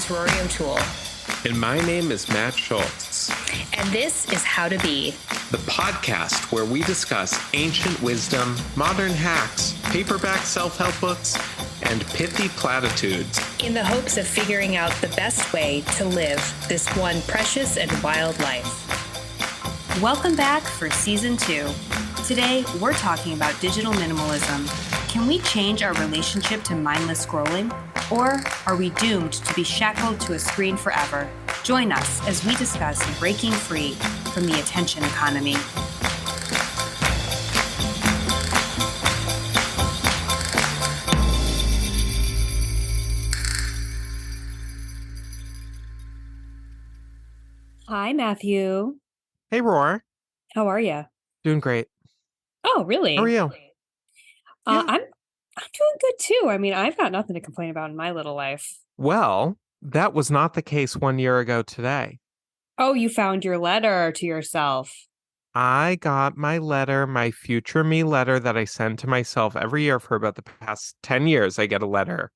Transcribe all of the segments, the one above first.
name's Rory O'Toole. And my name is Matt Schultz. And this is How to Be, the podcast where we discuss ancient wisdom, modern hacks, paperback self-help books, and pithy platitudes, in the hopes of figuring out the best way to live this one precious and wild life. Welcome back for Season 2. Today, we're talking about digital minimalism. Can we change our relationship to mindless scrolling? Or are we doomed to be shackled to a screen forever? Join us as we discuss breaking free from the attention economy. Hi, Matthew. Hey, Roar. How are you? Doing great. Oh, really? How are you? I'm doing good too. I mean, I've got nothing to complain about in my little life. Well, that was not the case 1 year ago today. Oh, you found your letter to yourself. I got my letter, my future me letter that I send to myself every year for about the past 10 years. I get a letter,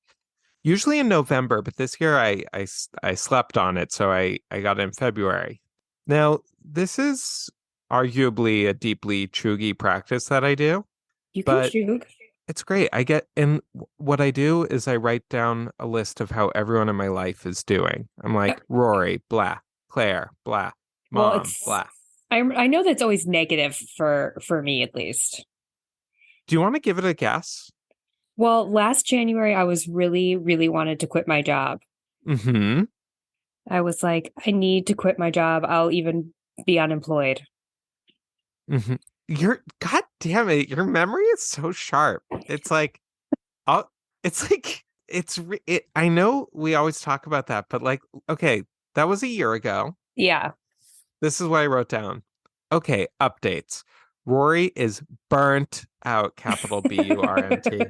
usually in November, but this year I slept on it, so I got it in February. Now, this is arguably a deeply chuggy practice that I do. You can chug. It's great. And what I do is I write down a list of how everyone in my life is doing. I'm like, Rory, blah, Claire, blah, Mom, blah. I know that's always negative for me, at least. Do you want to give it a guess? Well, last January, I was really, really wanted to quit my job. Mm-hmm. I was like, I need to quit my job. I'll even be unemployed. Mm-hmm. God damn it, your memory is so sharp. It's like, I know we always talk about that, but like, okay, that was a year ago. Yeah. This is what I wrote down. Okay, updates. Rory is burnt out, capital B-U-R-N-T.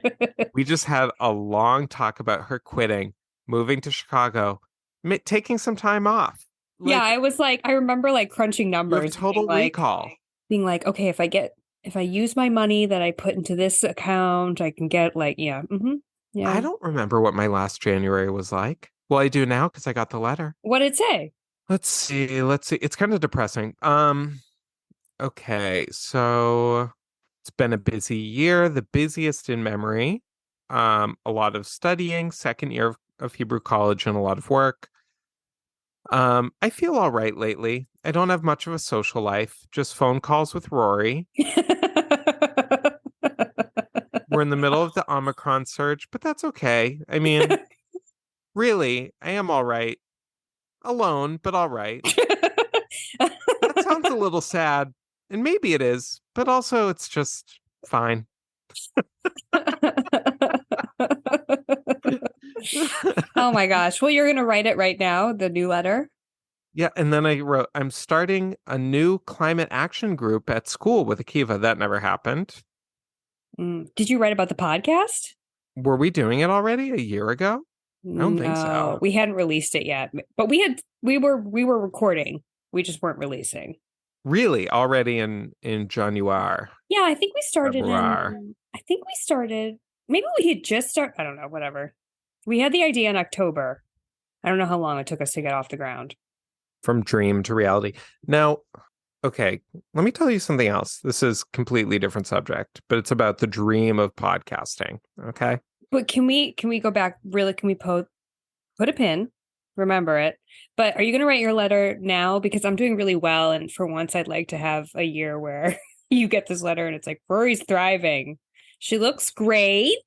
We just had a long talk about her quitting, moving to Chicago, taking some time off. Yeah, I was like, I remember like crunching numbers. You have total recall. Being like, okay, if I use my money that I put into this account, I can get like, yeah. I don't remember what my last January was like. Well, I do now because I got the letter. What did it say? Let's see. It's kind of depressing. Okay, so it's been a busy year, the busiest in memory. A lot of studying, second year of Hebrew college, and a lot of work. I feel all right lately. I don't have much of a social life, just phone calls with Rory. We're in the middle of the Omicron surge, but that's okay. I mean, really, I am all right. Alone, but all right. That sounds a little sad, and maybe it is, but also it's just fine. Oh my gosh. Well, you're going to write it right now, the new letter? Yeah, and then I wrote, I'm starting a new climate action group at school with Akiva. That never happened. Did you write about the podcast? Were we doing it already a year ago? I don't think so. We hadn't released it yet, but we were recording. We just weren't releasing. Really? Already in January? Yeah, I think we started February. Maybe we had just started. I don't know, whatever. We had the idea in October. I don't know how long it took us to get off the ground. From dream to reality. Now, okay, let me tell you something else. This is completely different subject, but it's about the dream of podcasting. Okay. But can we go back? Really? Can we put a pin? Remember it. But are you going to write your letter now? Because I'm doing really well, and for once, I'd like to have a year where you get this letter and it's like Rory's thriving. She looks great.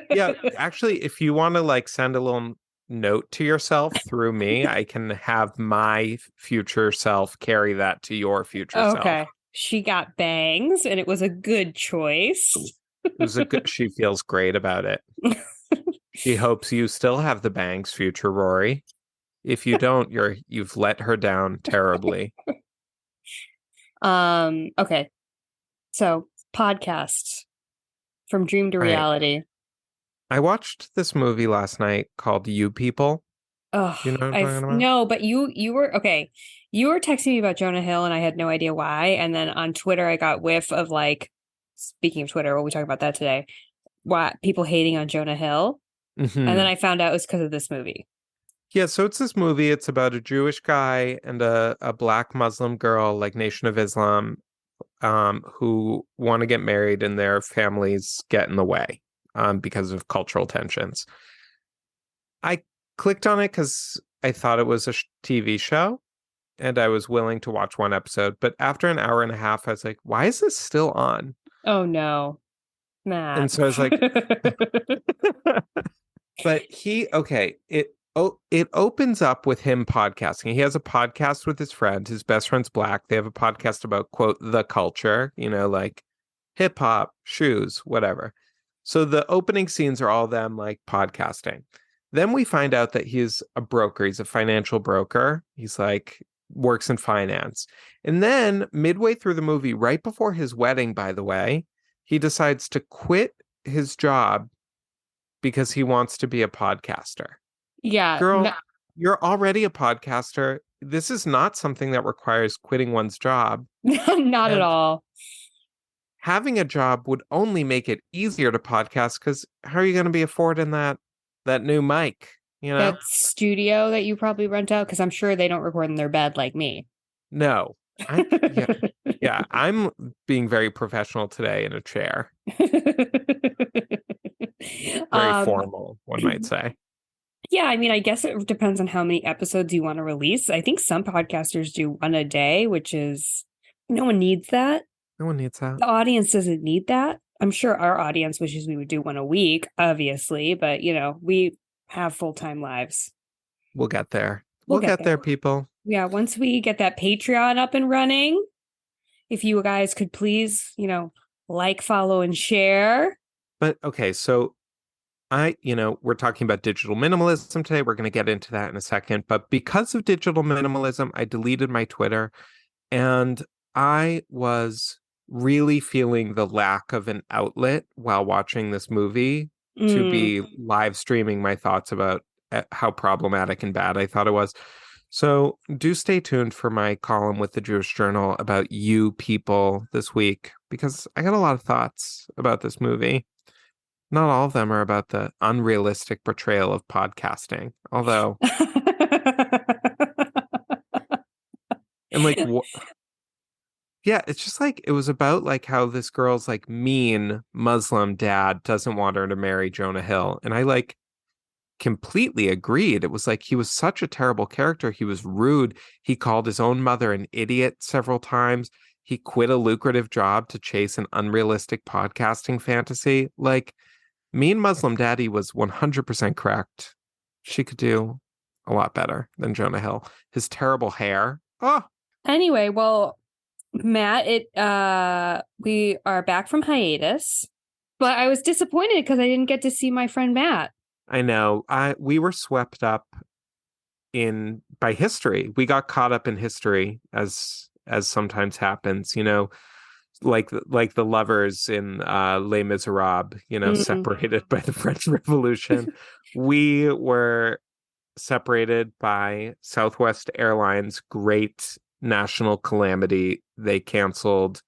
Yeah, actually, if you want to like send a little note to yourself through me, I can have my future self carry that to your future self. Okay. She got bangs, and it was a good choice. She feels great about it. She hopes you still have the bangs, future Rory. If you don't, you've let her down terribly. Okay. So, podcast from dream to reality. Right. I watched this movie last night called You People. Oh, you know what I'm talking about? No, but you were okay. You were texting me about Jonah Hill, and I had no idea why. And then on Twitter, I got whiff of like, speaking of Twitter, we'll be talking about that today. What people hating on Jonah Hill, and then I found out it was because of this movie. Yeah, so it's this movie. It's about a Jewish guy and a black Muslim girl, like Nation of Islam, who want to get married and their families get in the way, because of cultural tensions. I clicked on it because I thought it was a TV show and I was willing to watch one episode. But after an hour and a half, I was like, why is this still on? Oh no, And Matt. so I was like, but okay, it opens up with him podcasting. He has a podcast with his friend. His best friend's black. They have a podcast about, quote, the culture, like hip hop, shoes, whatever. So the opening scenes are all them like podcasting. Then we find out that he's a broker. He's a financial broker. He's like works in finance. And then midway through the movie, right before his wedding, by the way, he decides to quit his job because he wants to be a podcaster. Yeah, Girl, you're already a podcaster. This is not something that requires quitting one's job. not at And all. having a job would only make it easier to podcast because how are you going to be affording that new mic, That studio that you probably rent out, because I'm sure they don't record in their bed like me. No. Yeah, yeah, I'm being very professional today in a chair. Very formal, one might say. Yeah, I mean, I guess it depends on how many episodes you want to release. I think some podcasters do one a day, which is no one needs that. No one needs that. The audience doesn't need that. I'm sure our audience wishes we would do one a week, obviously, but we have full-time lives. We'll get there. We'll get there, people. Yeah, once we get that Patreon up and running, if you guys could please, like, follow, and share. But okay, so we're talking about digital minimalism today. We're going to get into that in a second. But because of digital minimalism, I deleted my Twitter and I was really feeling the lack of an outlet while watching this movie to be live streaming my thoughts about how problematic and bad I thought it was. So do stay tuned for my column with the Jewish Journal about you people this week, because I got a lot of thoughts about this movie. Not all of them are about the unrealistic portrayal of podcasting, although, and like, yeah, it's just like, it was about like how this girl's like mean Muslim dad doesn't want her to marry Jonah Hill. And I like completely agreed. It was like he was such a terrible character. He was rude. He called his own mother an idiot several times. He quit a lucrative job to chase an unrealistic podcasting fantasy. Like, mean Muslim Daddy was 100% correct. She could do a lot better than Jonah Hill. His terrible hair. Oh. Anyway, well, Matt, we are back from hiatus, but I was disappointed because I didn't get to see my friend Matt. I know. We were swept up by history. We got caught up in history as sometimes happens, like the lovers in Les Miserables, separated by the French Revolution. We were separated by Southwest Airlines' great national calamity. They canceled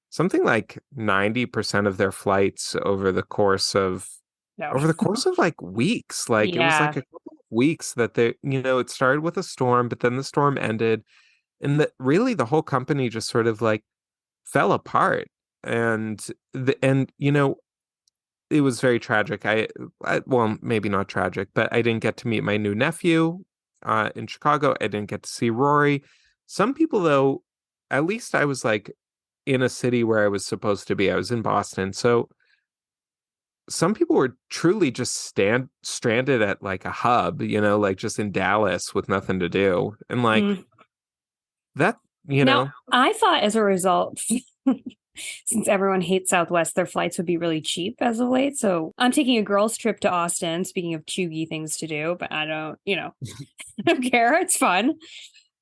something like 90% of their flights over the course of like weeks. Like, it was like a couple of weeks that it started with a storm, but then the storm ended, and really the whole company just sort of like fell apart. And it was very tragic. Well, maybe not tragic, but I didn't get to meet my new nephew in Chicago. I didn't get to see Rory. Some people, though, at least I was like in a city where I was supposed to be. I was in Boston. So some people were truly just stranded at like a hub, like just in Dallas with nothing to do. And like that, Now, I thought as a result, since everyone hates Southwest, their flights would be really cheap as of late. So I'm taking a girls' trip to Austin, speaking of chuggy things to do, but I don't, I don't care. It's fun.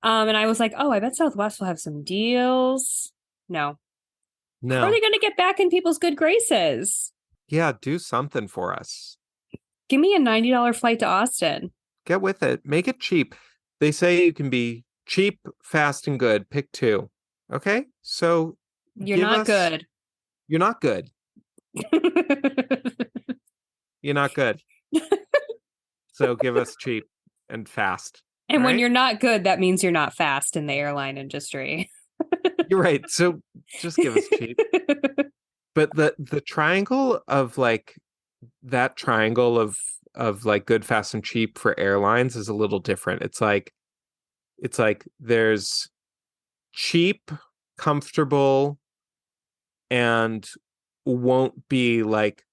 And I was like, oh, I bet Southwest will have some deals. No. How are they going to get back in people's good graces? Yeah, do something for us. Give me a $90 flight to Austin. Get with it. Make it cheap. They say you can be cheap, fast, and good. Pick two. Okay? So you're not good. You're not good. You're not good. So give us cheap. and fast, And when right? you're not good, that means you're not fast in the airline industry. You're right. So just give us cheap. But the triangle of like that triangle of like good, fast, and cheap for airlines is a little different. It's like there's cheap, comfortable, and won't be like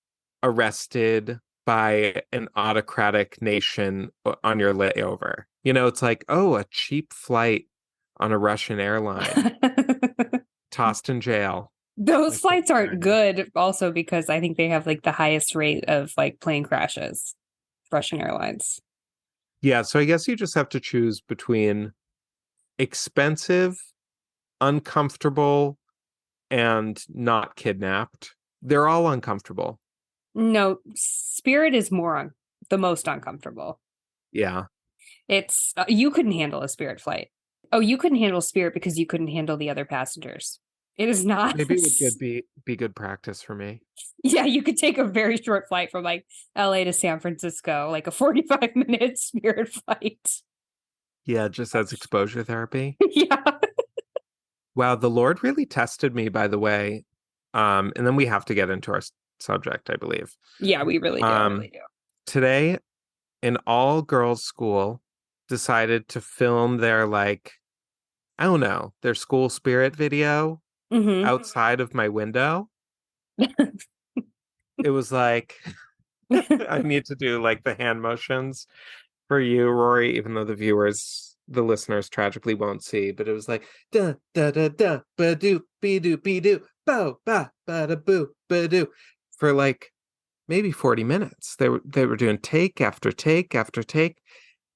arrested by an autocratic nation on your layover. It's like, oh, a cheap flight on a Russian airline, tossed in jail. Those Like, what flights aren't kind? good also because I think they have like the highest rate of like plane crashes, Russian Airlines. Yeah, so I guess you just have to choose between expensive, uncomfortable, and not kidnapped. They're all uncomfortable. No, Spirit is the most uncomfortable. Yeah. It's you couldn't handle a Spirit flight. Oh, you couldn't handle Spirit because you couldn't handle the other passengers. It is not. Maybe it would be good practice for me. Yeah, you could take a very short flight from like LA to San Francisco, like a 45-minute Spirit flight. Yeah, just as exposure therapy. Yeah. Wow, the Lord really tested me, by the way. And then we have to get into our subject, I believe. Yeah, we really do. Um, Today, an all-girls school decided to film their like, I don't know, their school spirit video outside of my window. It was like I need to do like the hand motions for you, Rory, even though the listeners tragically won't see, but it was like da da da da ba do be do be do bo ba ba da boo ba do for like maybe 40 minutes. They were doing take after take after take,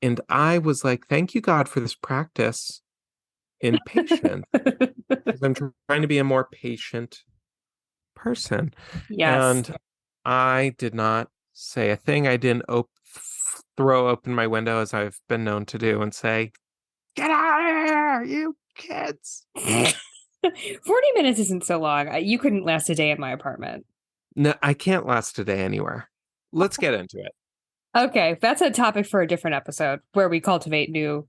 and I was like, thank you, God, for this practice in patience. Because I'm trying to be a more patient person. Yes. And I did not say a thing. I didn't throw open my window as I've been known to do and say, "Get out of here, you kids." 40 minutes isn't so long. You couldn't last a day in my apartment. No, I can't last a day anywhere. Let's get into it. Okay, that's a topic for a different episode where we cultivate new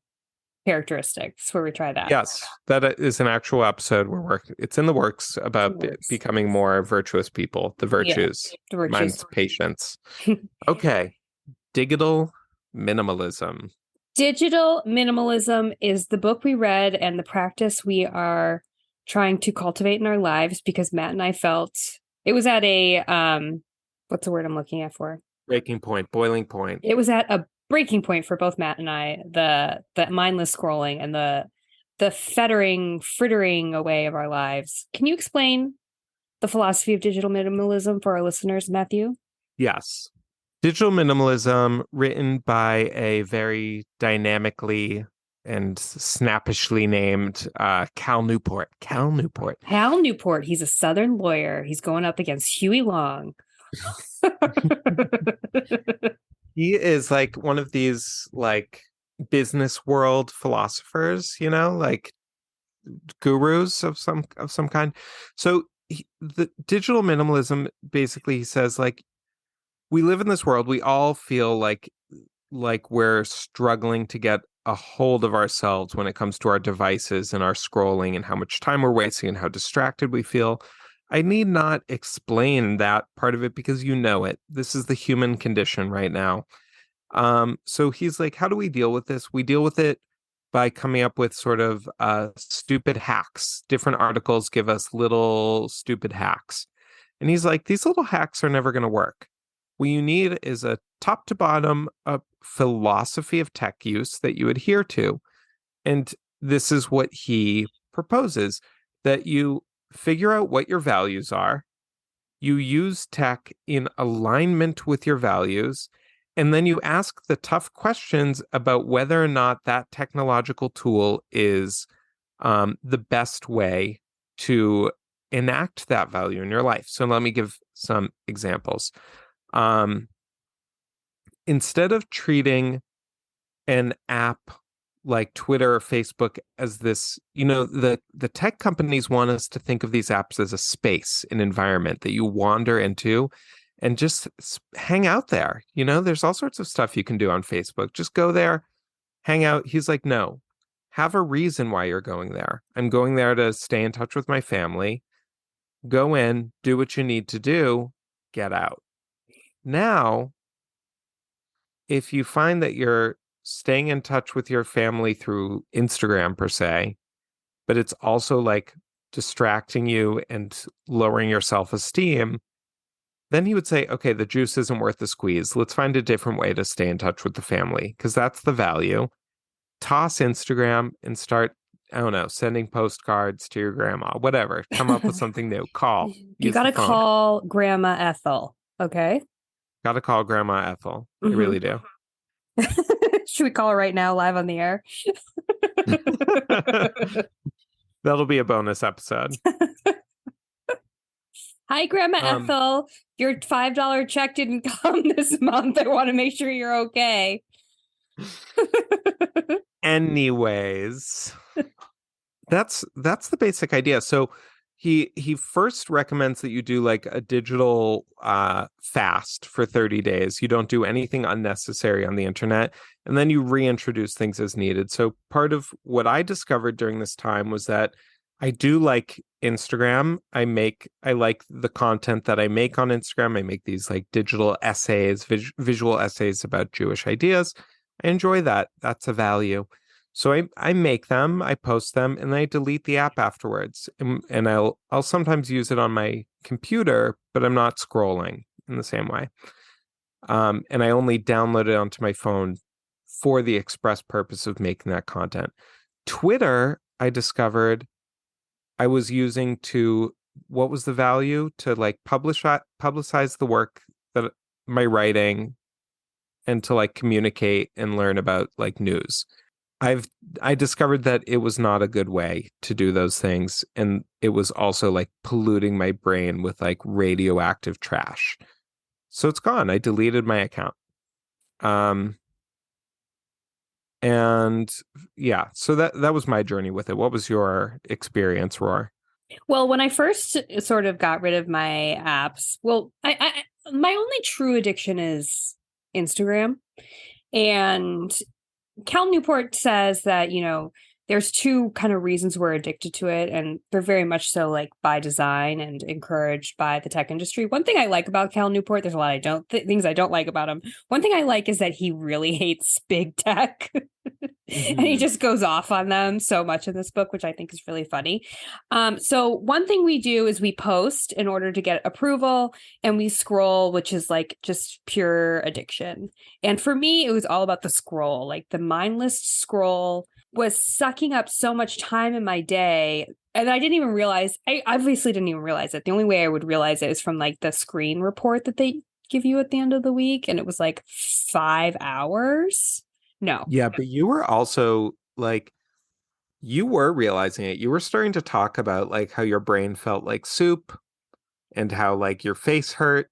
characteristics, where we try that. Yes, that is an actual episode we're working. It's in the works about becoming more virtuous people. The virtues. The virtues. Mine's patience. Okay. Digital minimalism. Digital minimalism is the book we read and the practice we are trying to cultivate in our lives because Matt and I felt it was at a what's the word I'm looking at for? Breaking point, boiling point. It was at a breaking point for both Matt and I, the mindless scrolling and the frittering away of our lives. Can you explain the philosophy of digital minimalism for our listeners, Matthew? Yes. Digital minimalism, written by a very dynamically and snappishly named Cal Newport. Cal Newport. He's a Southern lawyer. He's going up against Huey Long. He is like one of these like business world philosophers, like gurus of some kind. So the digital minimalism basically he says like we live in this world, we all feel like we're struggling to get a hold of ourselves when it comes to our devices and our scrolling and how much time we're wasting and how distracted we feel. I need not explain that part of it because you know it. This is the human condition right now. So he's like, how do we deal with this? We deal with it by coming up with sort of stupid hacks. Different articles give us little stupid hacks. And he's like, these little hacks are never going to work. What you need is a top to bottom philosophy of tech use that you adhere to. And this is what he proposes, that you figure out what your values are, you use tech in alignment with your values, and then you ask the tough questions about whether or not that technological tool is the best way to enact that value in your life. So let me give some examples. Instead of treating an app like Twitter or Facebook as this, the tech companies want us to think of these apps as a space, an environment that you wander into and just hang out there. There's all sorts of stuff you can do on Facebook. Just go there, hang out. He's like, no, have a reason why you're going there. I'm going there to stay in touch with my family. Go in, do what you need to do, get out. Now, if you find that you're staying in touch with your family through Instagram per se, but it's also like distracting you and lowering your self-esteem, then he would say, okay, the juice isn't worth the squeeze. Let's find a different way to stay in touch with the family because that's the value. Toss Instagram and start, I don't know, sending postcards to your grandma, whatever. Come up with something new. Call, You use got the to phone. call Grandma Ethel. Okay. Got to call Grandma Ethel. I really do. Should we call her right now live on the air? That'll be a bonus episode. Hi, Grandma Ethel. Your $5 check didn't come this month. I want to make sure you're okay. Anyways, that's the basic idea. So he first recommends that you do like a digital fast for 30 days. You don't do anything unnecessary on the internet, and then you reintroduce things as needed. So part of what I discovered during this time was that I do like Instagram. I like the content that I make on Instagram. I make these like digital essays, visual essays about Jewish ideas. I enjoy that. That's a value. So I make them, I post them, and then I delete the app afterwards. And I'll sometimes use it on my computer, but I'm not scrolling in the same way. And I only download it onto my phone for the express purpose of making that content. Twitter, I discovered I was using to, what was the value? To like publicize the work that my writing and to like communicate and learn about like news. I discovered that it was not a good way to do those things, and it was also like polluting my brain with like radioactive trash. So it's gone. I deleted my account. And yeah, so that was my journey with it. What was your experience, Roar? Well, when I first sort of got rid of my apps, well, I my only true addiction is Instagram. And Cal Newport says that, there's two kind of reasons we're addicted to it, and they're very much so like by design and encouraged by the tech industry. One thing I like about Cal Newport, there's a lot things I don't like about him. One thing I like is that he really hates big tech. And he just goes off on them so much in this book, which I think is really funny. So one thing we do is we post in order to get approval, and we scroll, which is like just pure addiction. And for me, it was all about the scroll. Like the mindless scroll was sucking up so much time in my day. And I didn't even realize, I obviously didn't even realize it. The only way I would realize it is from like the screen report that they give you at the end of the week. And it was like 5 hours. No. Yeah, but you were also like, you were realizing it. You were starting to talk about like how your brain felt like soup and how like your face hurt.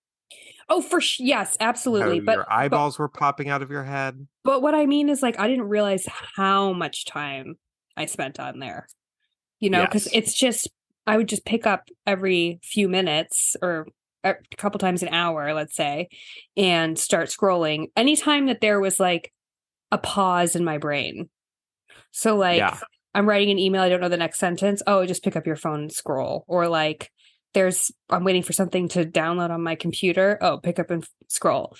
Oh, yes, absolutely. How your eyeballs were popping out of your head. But what I mean is like, I didn't realize how much time I spent on there, because it's just, I would just pick up every few minutes or a couple times an hour, let's say, and start scrolling anytime that there was like a pause in my brain. So like, I'm writing an email, I don't know the next sentence. Oh, just pick up your phone and scroll. Or like, I'm waiting for something to download on my computer. Oh, pick up and scroll,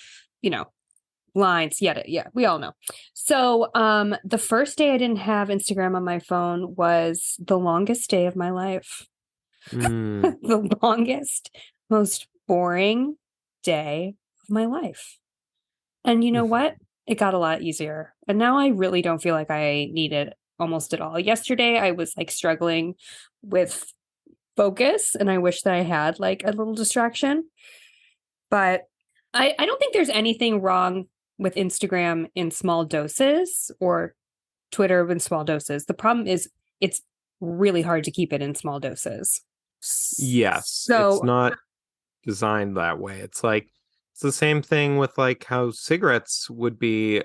lines. Yeah, we all know. So the first day I didn't have Instagram on my phone was the longest day of my life. The longest, most boring day of my life. And you know what? It got a lot easier. And now I really don't feel like I need it almost at all. Yesterday, I was like struggling with focus, and I wish that I had like a little distraction. But I don't think there's anything wrong with Instagram in small doses or Twitter in small doses. The problem is it's really hard to keep it in small doses. Yes, so it's not designed that way. It's like, it's the same thing with like how cigarettes would be.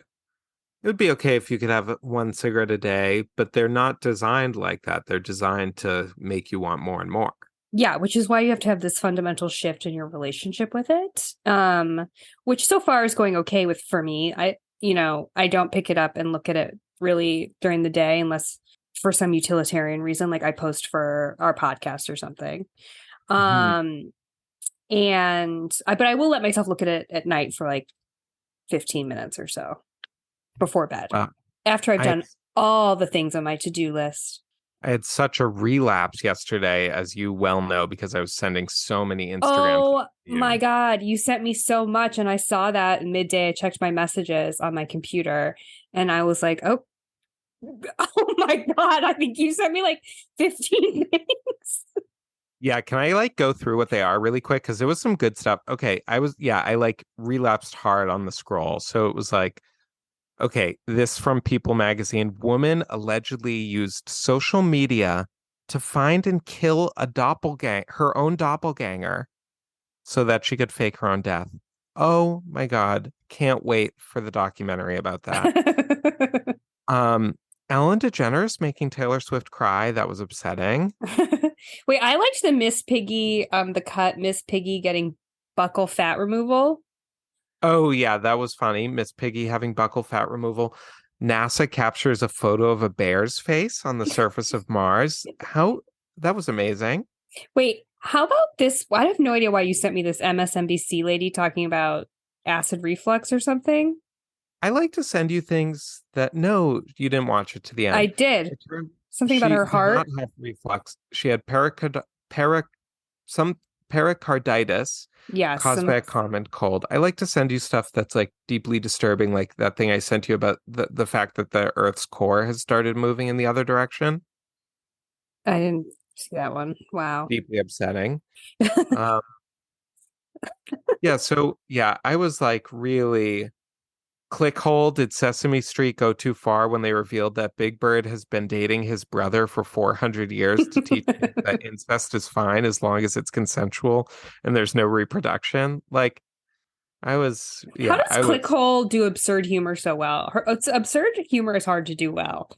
It would be okay if you could have one cigarette a day, but they're not designed like that. They're designed to make you want more and more. Yeah, which is why you have to have this fundamental shift in your relationship with it, which so far is going okay for me. I don't pick it up and look at it really during the day unless for some utilitarian reason, like I post for our podcast or something. Mhm. Um, but I will let myself look at it at night for like 15 minutes or so before bed Wow. after I've I had done all the things on my to-do list. I had such a relapse yesterday, as you well know, because I was sending so many Instagram Oh to my you. God, you sent me so much. And I saw that midday. I checked my messages on my computer and I was like, oh, oh my God, I think you sent me like 15 things. Yeah, can I like go through what they are really quick? Because there was some good stuff. Okay, I like relapsed hard on the scroll. So it was like, okay, this from People magazine. Woman allegedly used social media to find and kill her own doppelganger, so that she could fake her own death. Oh my God, can't wait for the documentary about that. Um, Ellen DeGeneres making Taylor Swift cry. That was upsetting. Wait, I liked the Miss Piggy, the cut Miss Piggy getting buccal fat removal. Oh yeah, that was funny. Miss Piggy having buccal fat removal. NASA captures a photo of a bear's face on the surface of Mars. How that was amazing. Wait, how about this? I have no idea why you sent me this MSNBC lady talking about acid reflux or something. I like to send you things that no, you didn't watch it to the I end. did. It turned Something about she her did not heart. have reflux. She had some pericarditis Yes, caused by a common cold. I like to send you stuff that's like deeply disturbing, like that thing I sent you about the fact that the Earth's core has started moving in the other direction. I didn't see that one. Wow. Deeply upsetting. Um, yeah, so yeah, I was like really click hole. Did Sesame Street go too far when they revealed that Big Bird has been dating his brother for 400 years to teach him that incest is fine as long as it's consensual and there's no reproduction? Like, How does I was, Clickhole do absurd humor so well? Absurd humor is hard to do well.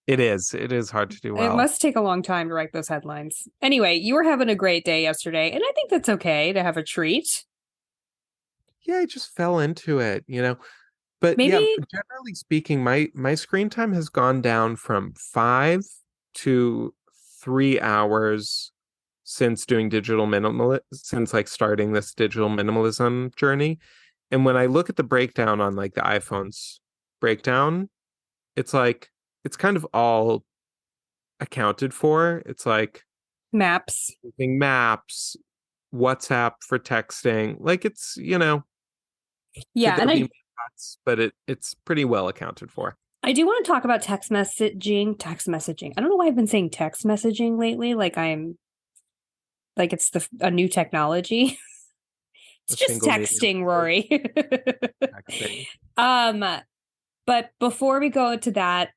it is hard to do It well. must take a long time to write those headlines. Anyway, you were having a great day yesterday, and I think that's okay to have a treat. Yeah, I just fell into it. But yeah, Maybe, generally speaking, my screen time has gone down from 5 to 3 hours since doing since like starting this digital minimalism journey. And when I look at the breakdown on like the iPhone's breakdown, it's like it's kind of all accounted for. It's like maps. using maps, WhatsApp for texting. Like Yeah, could and there be more cuts, but it's pretty well accounted for. I do want to talk about text messaging. Text messaging. I don't know why I've been saying text messaging lately. Like it's a new technology. It's The just single medium texting, for Rory. texting. um, but before we go into that,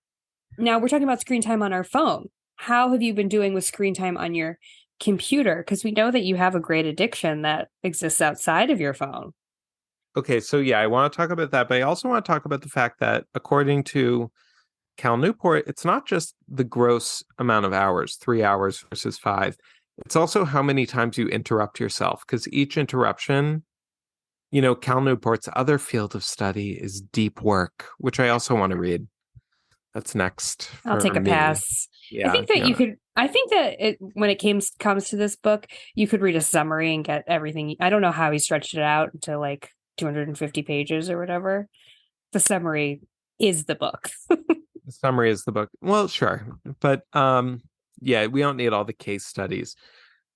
now we're talking about screen time on our phone. How have you been doing with screen time on your computer? Because we know that you have a great addiction that exists outside of your phone. Okay, so yeah, I want to talk about that, but I also want to talk about the fact that according to Cal Newport, it's not just the gross amount of hours, 3 hours versus five. It's also how many times you interrupt yourself, because each interruption, Cal Newport's other field of study is deep work, which I also want to read. That's next I'll for take a me. pass. I Yeah, think that you yeah. could. I think that when it comes to this book, you could read a summary and get everything. I don't know how he stretched it out to like 250 pages or whatever. The summary is the book. The summary is the book. Well, sure. But yeah, we don't need all the case studies.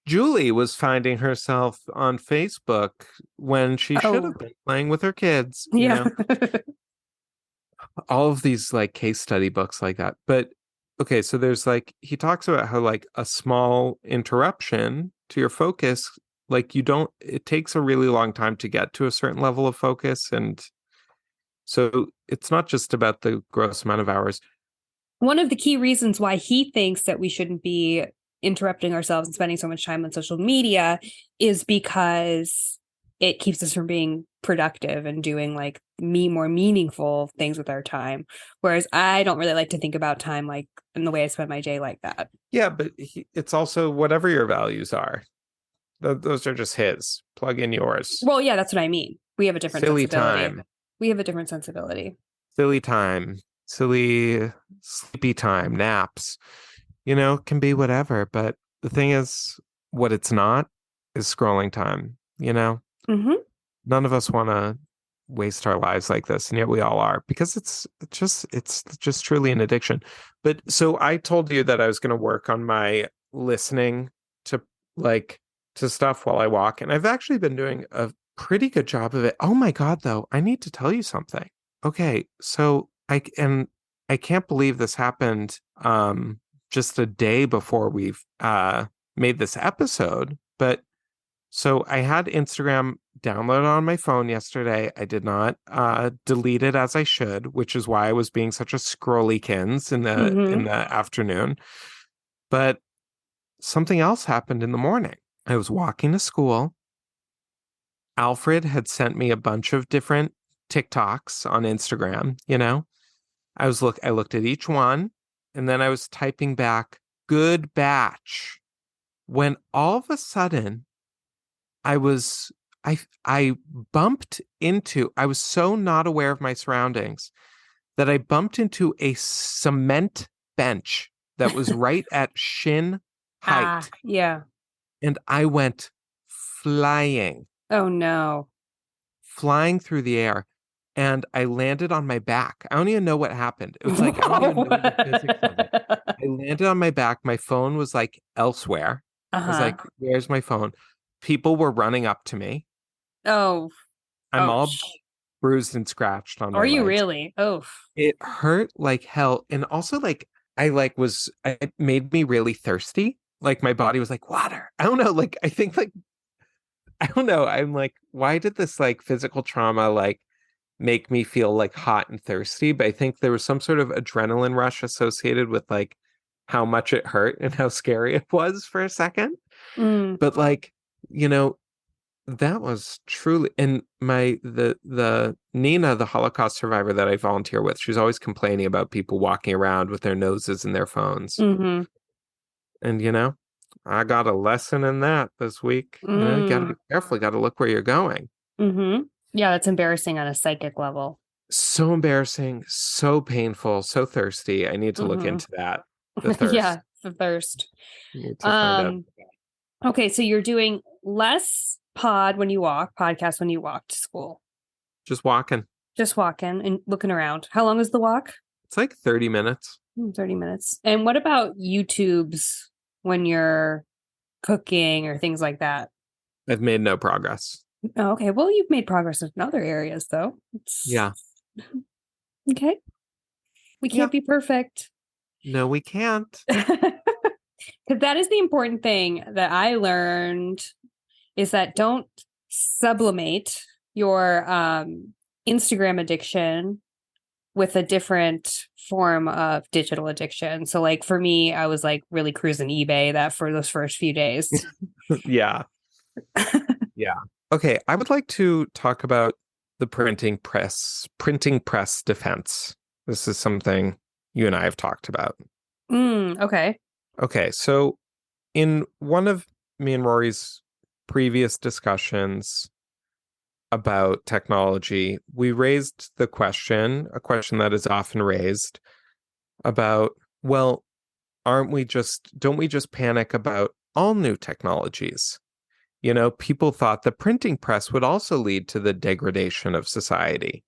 Julie was finding herself on Facebook when she should Oh, have been playing with her kids, yeah. all of these like case study books like that. But okay, so there's like he talks about how like a small interruption to your focus, like it takes a really long time to get to a certain level of focus. And so it's not just about the gross amount of hours. One of the key reasons why he thinks that we shouldn't be interrupting ourselves and spending so much time on social media is because it keeps us from being productive and doing like more meaningful things with our time. Whereas I don't really like to think about time like in the way I spend my day like that. Yeah, but it's also whatever your values are. Those are just his. Plug in yours. Well, yeah, that's what I mean. We have a different Silly sensibility. time. We have a different sensibility. Silly time. silly sleepy time, naps, can be whatever. But the thing is, what it's not is scrolling time. Mm-hmm. None of us want to waste our lives like this, and yet we all are because it's just truly an addiction. But so I told you that I was going to work on my listening to like to stuff while I walk, and I've actually been doing a pretty good job of it. Oh my God, though, I need to tell you something. Okay, so I can't believe this happened just a day before we've made this episode, but so I had Instagram downloaded on my phone yesterday. I did not delete it as I should, which is why I was being such a scrollykins in Mm-hmm. the afternoon. But something else happened in the morning. I was walking to school. Alfred had sent me a bunch of different TikToks on Instagram. I looked at each one and then I was typing back good batch when all of a sudden I was I bumped into I was so not aware of my surroundings that I bumped into a cement bench that was right at shin Ah, height, yeah. and I went flying Oh no. flying through the air, and I landed on my back. I don't even know what happened. It was like I don't even Whoa. know the physics of it. I landed on my back. My phone was like elsewhere. I was Uh-huh. like, "Where's my phone?" People were running up to me. Oh, I'm all ouch. bruised and scratched on Are my you legs. really? Oh. It hurt like hell. And also it made me really thirsty. Like my body was like, water. I don't know. Like I think like I don't know. I'm like, why did this like physical trauma like make me feel like hot and thirsty? But I think there was some sort of adrenaline rush associated with like how much it hurt and how scary it was for a second. Mm. But like, you know, that was truly, and the Nina, the Holocaust survivor that I volunteer with, she's always complaining about people walking around with their noses in their phones. Mm-hmm. And I got a lesson in that this week. You got to Mm. be careful, you got to look where you're going. Mm-hmm. Yeah, that's embarrassing on a psychic level. So embarrassing, so painful, so thirsty. I need to look Mm-hmm. into that. The thirst. Yeah, the thirst. Need to find out. Um, okay, so you're doing less podcast when you walk to school. Just walking. Just walking and looking around. How long is the walk? It's like 30 minutes. 30 minutes. And what about YouTube's when you're cooking or things like that? I've made no progress. Oh, okay. Well, you've made progress in other areas, though. It's Yeah. okay. We Yeah. can't be perfect. No, we can't. Because that is the important thing that I learned is that don't sublimate your Instagram addiction with a different form of digital addiction. So like for me, I was like really cruising eBay that for those first few days. Yeah. Yeah. Okay, I would like to talk about the printing press defense. This is something you and I have talked about. Okay. Okay, so in one of me and Rory's previous discussions about technology, we raised a question that is often raised about, well, don't we just panic about all new technologies? People thought the printing press would also lead to the degradation of society.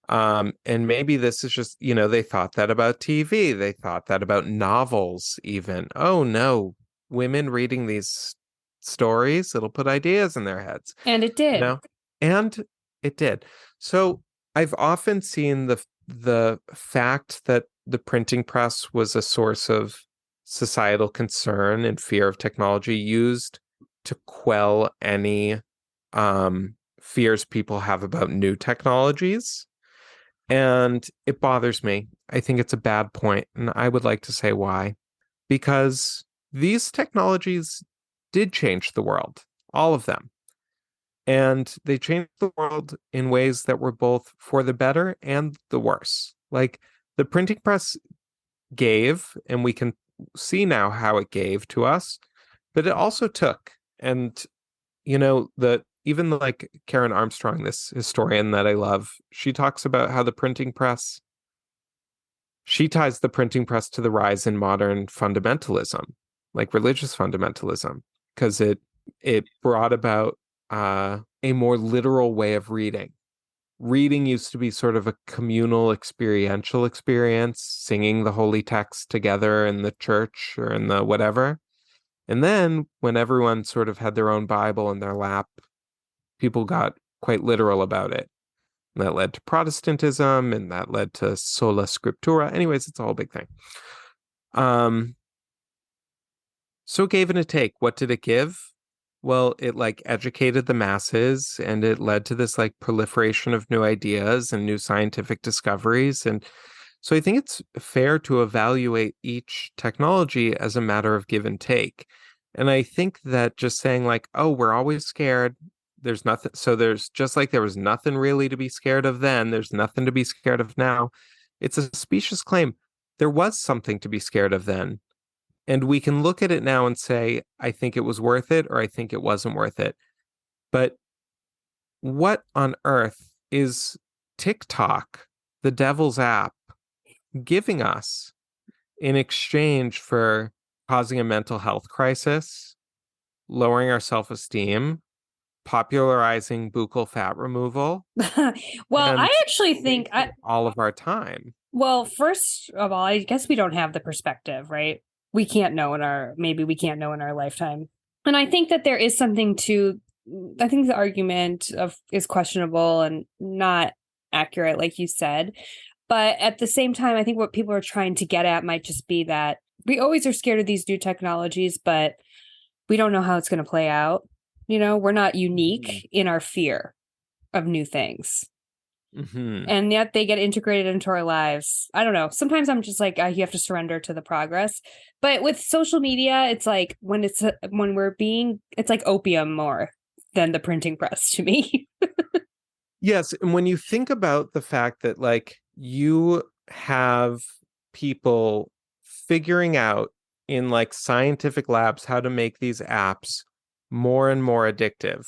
And maybe this is just, they thought that about TV. They thought that about novels, even. Oh no, women reading these stories, it'll put ideas in their heads, And it you did. know? And it did. So I've often seen the fact that the printing press was a source of societal concern and fear of technology used to quell any fears people have about new technologies. And it bothers me. I think it's a bad point, and I would like to say why. Because these technologies did change the world, all of them. And they changed the world in ways that were both for the better and the worse. Like the printing press gave, and we can see now how it gave to us, but it also took. And the even like Karen Armstrong, this historian that I love, she talks about how the printing press She ties the printing press to the rise in modern fundamentalism, like religious fundamentalism, because it brought about a more literal way of reading. Reading used to be sort of a communal experiential experience, singing the holy text together in the church or in the whatever. And then when everyone sort of had their own Bible in their lap, people got quite literal about it. And that led to Protestantism and that led to sola scriptura. Anyways, it's all a big thing. Um, so it gave and a take. What did it give? Well, it like educated the masses and it led to this like proliferation of new ideas and new scientific discoveries. And so I think it's fair to evaluate each technology as a matter of give and take. And I think that just saying like, oh, we're always scared. There's nothing. So there's just like there was nothing really to be scared of then. There's nothing to be scared of now. It's a specious claim. There was something to be scared of then. And we can look at it now and say, I think it was worth it or I think it wasn't worth it. But what on earth is TikTok, the devil's app, giving us in exchange for causing a mental health crisis, lowering our self-esteem, popularizing buccal fat removal, Well, and I actually think all of our time? well, first of all, I guess we don't have the perspective, right? We can't know maybe we can't know in our lifetime. And I think that there is something to, I think the argument is questionable and not accurate, like you said. But at the same time, I think what people are trying to get at might just be that we always are scared of these new technologies, but we don't know how it's going to play out. We're not unique in our fear of new things. Mm-hmm. And yet they get integrated into our lives. I don't know. Sometimes I'm just like, you have to surrender to the progress. But with social media, it's like it's like opium more than the printing press to me. Yes, and when you think about the fact that like you have people figuring out in like scientific labs how to make these apps more and more addictive.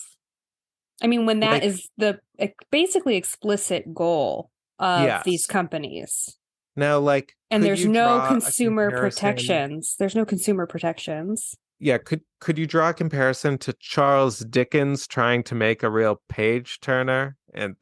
I mean, when that Like, is the basically explicit goal of these yes. companies. Now, like, And could there's you no draw a consumer comparison? protections. There's no consumer protections. Yeah, could you draw a comparison to Charles Dickens trying to make a real page turner and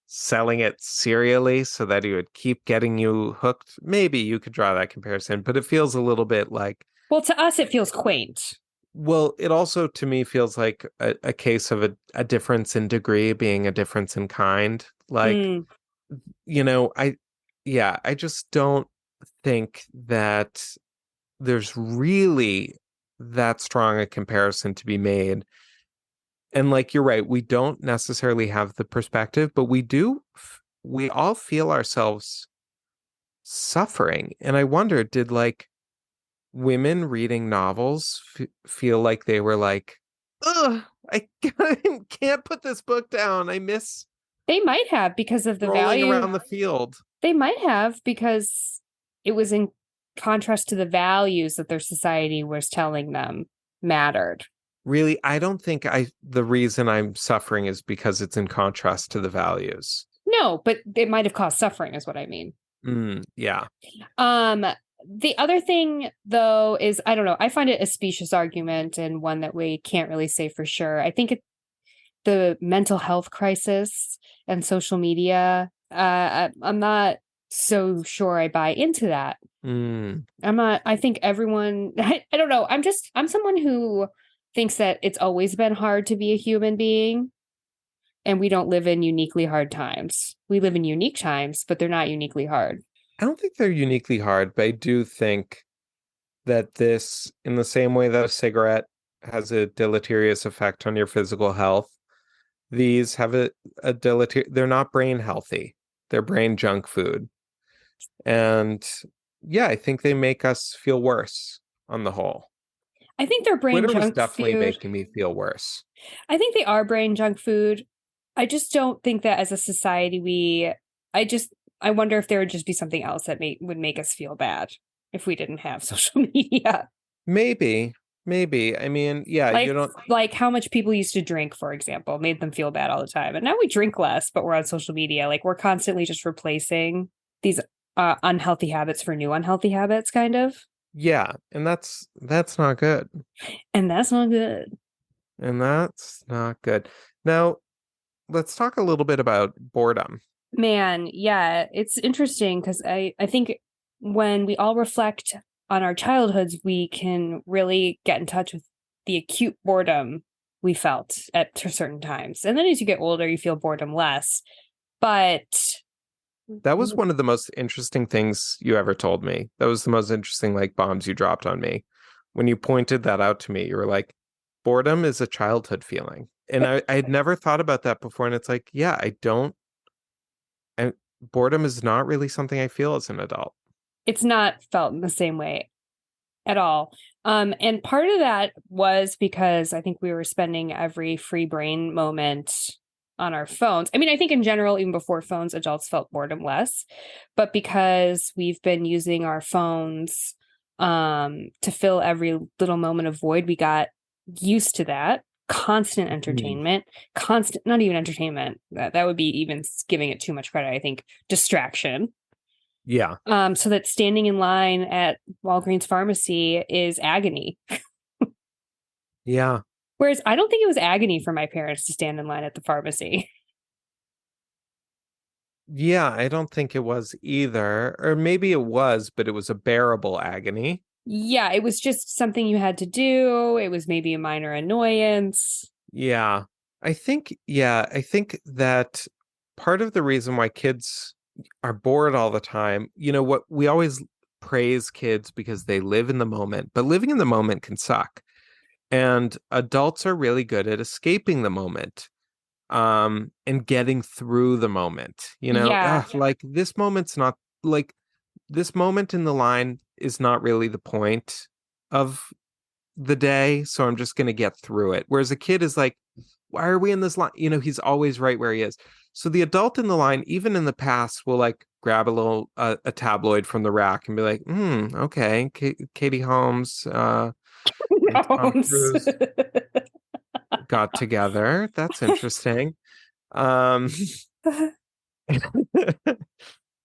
selling it serially so that he would keep getting you hooked? Maybe you could draw that comparison, but it feels a little bit like, Well, to us, it feels quaint. well, it also to me feels like a case of a difference in degree being a difference in kind. Like, I just don't think that there's really that strong a comparison to be made. And like you're right, we don't necessarily have the perspective, but we all feel ourselves suffering. And I wonder, did like women reading novels feel like they were like, ugh, I can't put this book down. I miss They might have because of the rolling value. around the field. They might have because it was in contrast to the values that their society was telling them mattered. Really, I don't think the reason I'm suffering is because it's in contrast to the values. No, but it might have caused suffering is what I mean. Yeah. The other thing, though, is I don't know. I find it a specious argument and one that we can't really say for sure. I think the mental health crisis and social media. I'm not so sure I buy into that. I'm not. I think everyone. I don't know. I'm someone who thinks that it's always been hard to be a human being, and we don't live in uniquely hard times. We live in unique times, but they're not uniquely hard. I don't think they're uniquely hard, but I do think that this, in the same way that a cigarette has a deleterious effect on your physical health, these have a they're not brain healthy. They're brain junk food. And yeah, I think they make us feel worse on the whole. I think they're brain Twitter was junk definitely food. making me feel worse. I think they are brain junk food. I just don't think that as a society I wonder if there would just be something else that would make us feel bad if we didn't have social media. Maybe. I mean, yeah, Like, you don't like how much people used to drink, for example, made them feel bad all the time. And now we drink less, but we're on social media. Like we're constantly just replacing these unhealthy habits for new unhealthy habits, kind of. Yeah, and that's not good. And that's not good. And that's not good. Now, let's talk a little bit about boredom. Man, yeah, it's interesting because I think when we all reflect on our childhoods, we can really get in touch with the acute boredom we felt at certain times. And then as you get older, you feel boredom less. But That was one of the most interesting things you ever told me. That was the most interesting like bombs you dropped on me. When you pointed that out to me, you were like, boredom is a childhood feeling. And I had never thought about that before. And it's like, yeah, and boredom is not really something I feel as an adult. it's not felt in the same way at all. And part of that was because I think we were spending every free brain moment on our phones. I mean, I think in general, even before phones, adults felt boredom less, but because we've been using our phones to fill every little moment of void, we got used to that constant entertainment, constant, not even entertainment. That would be even giving it too much credit, I think, distraction. Yeah. So that standing in line at Walgreens pharmacy is agony. Yeah. Whereas I don't think it was agony for my parents to stand in line at the pharmacy. Yeah, I don't think it was either. Or maybe it was, but it was a bearable agony. Yeah, it was just something you had to do. It was maybe a minor annoyance. Yeah. I think that part of the reason why kids are bored all the time, what we always praise kids because they live in the moment, but living in the moment can suck. And adults are really good at escaping the moment, and getting through the moment. Yeah. Like this moment's not like this moment in the line is not really the point of the day, so I'm just going to get through it. Whereas a kid is like, why are we in this line? He's always right where he is. So the adult in the line, even in the past, will like grab a little a tabloid from the rack and be like, okay, Katie Holmes and Tom Gnomes. Cruise got together. That's interesting. Um,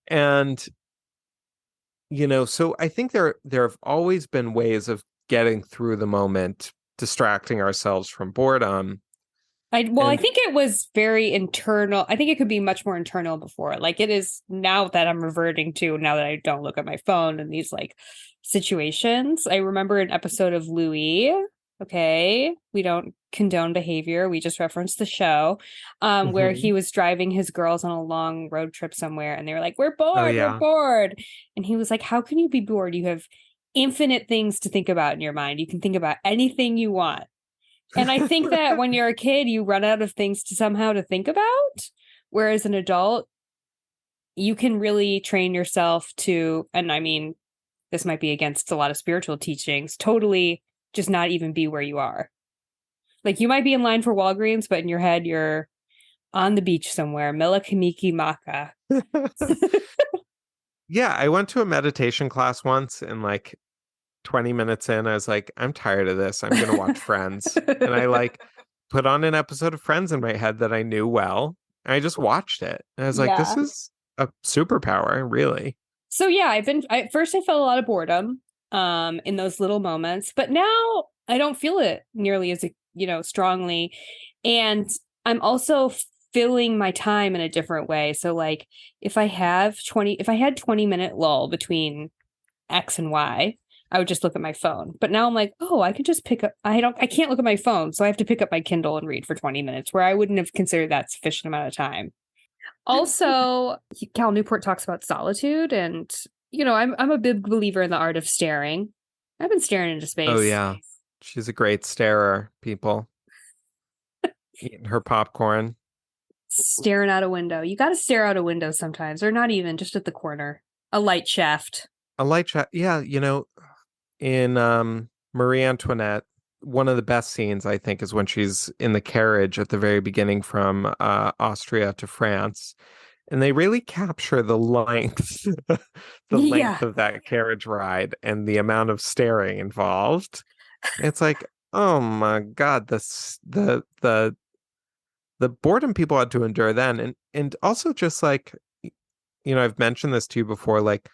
and so I think there have always been ways of getting through the moment, distracting ourselves from boredom. I And think it was very internal. I think it could be much more internal before. Like it is now that I'm reverting to now that I don't look at my phone in these like situations. I remember an episode of Louis. Okay. We don't condone behavior. We just reference the show. Where he Mhm. was driving his girls on a long road trip somewhere and they were like, Oh we're yeah. bored. And he was like, how can you be bored? You have infinite things to think about in your mind. You can think about anything you want. And I think that when you're a kid, you run out of things to somehow to think about. Whereas an adult, you can really train yourself to, and I mean, this might be against a lot of spiritual teachings, totally just not even be where you are. Like you might be in line for Walgreens, but in your head, you're on the beach somewhere. Mela Kaniki Maka. Yeah, I went to a meditation class once, and like 20 minutes in, I was like, I'm tired of this. I'm gonna watch Friends. And I like put on an episode of Friends in my head that I knew well. And I just watched it. And I was like, this Yeah. is a superpower, really. So yeah, at first I felt a lot of boredom in those little moments, but now I don't feel it nearly as strongly. And I'm also filling my time in a different way. So like if I had 20-minute lull between X and Y, I would just look at my phone. But now I'm like, oh, I could just pick up I can't look at my phone, so I have to pick up my Kindle and read for 20 minutes where I wouldn't have considered that sufficient amount of time. Also, Cal Newport talks about solitude, and I'm a big believer in the art of staring. I've been staring into Oh space. yeah. She's a great starer, people. Eating her popcorn. Staring out a window. You got to stare out a window sometimes, or not even just at the corner. A light shaft. A light chat. Yeah, in Marie Antoinette, one of the best scenes I think is when she's in the carriage at the very beginning from Austria to France, and they really capture the length the length Yeah. of that carriage ride and the amount of staring involved. It's like, oh my God, the boredom people had to endure then, and also just like I've mentioned this to you before, like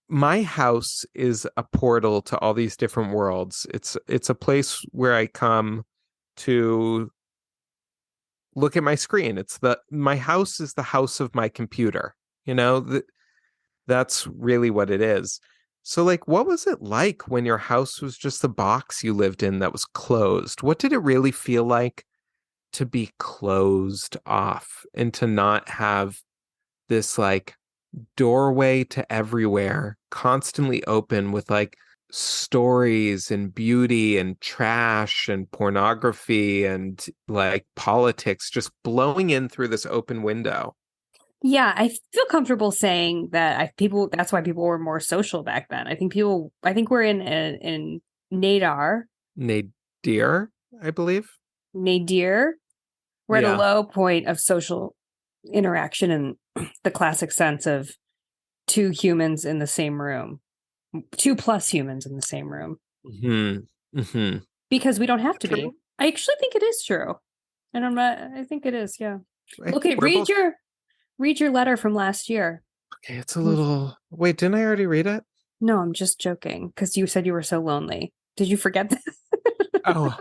my house is a portal to all these different worlds. It's a place where I come to look at my screen. My house is the house of my computer. That's really what it is. So like what was it like when your house was just the box you lived in that was closed? What did it really feel like to be closed off and to not have this like doorway to everywhere constantly open with like stories and beauty and trash and pornography and like politics just blowing in through this open window? Yeah, I feel comfortable saying that that's why people were more social back then. I think we're in Nadar, Nadir, I believe. Nadir. We're at a Yeah. low point of social interaction in the classic sense of two humans in the same room, 2+ humans in the same room, because we don't have to be. True. I actually think it is true. And I think it is. Yeah. I Okay. think we're both. Read your letter from last year. Okay, it's a little. Wait, didn't I already read it? No, I'm just joking because you said you were so lonely. Did you forget that? Oh.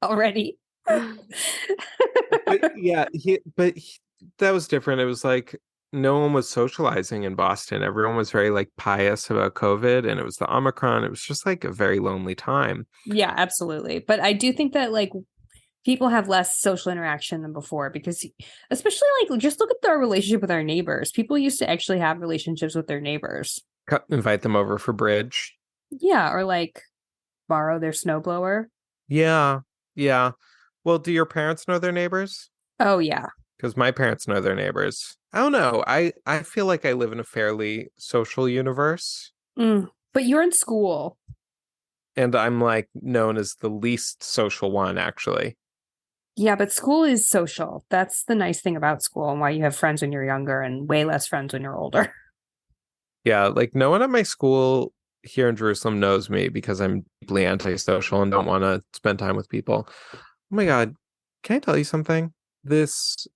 Already? But yeah, that was different. It was like no one was socializing in Boston. Everyone was very like pious about COVID, and it was the Omicron. It was just like a very lonely time. Yeah, absolutely. But I do think that like people have less social interaction than before because especially like just look at our relationship with our neighbors. People used to actually have relationships with their neighbors. Invite them over for bridge. Yeah, or like borrow their snowblower. Yeah, yeah. Well, do your parents know their neighbors? Oh yeah. Because my parents know their neighbors. I don't know. I feel like I live in a fairly social universe. But you're in school. And I'm like known as the least social one, actually. Yeah, but school is social. That's the nice thing about school and why you have friends when you're younger and way less friends when you're older. Yeah, like no one at my school here in Jerusalem knows me because I'm deeply antisocial and don't want to spend time with people. Oh my God, can I tell you something? This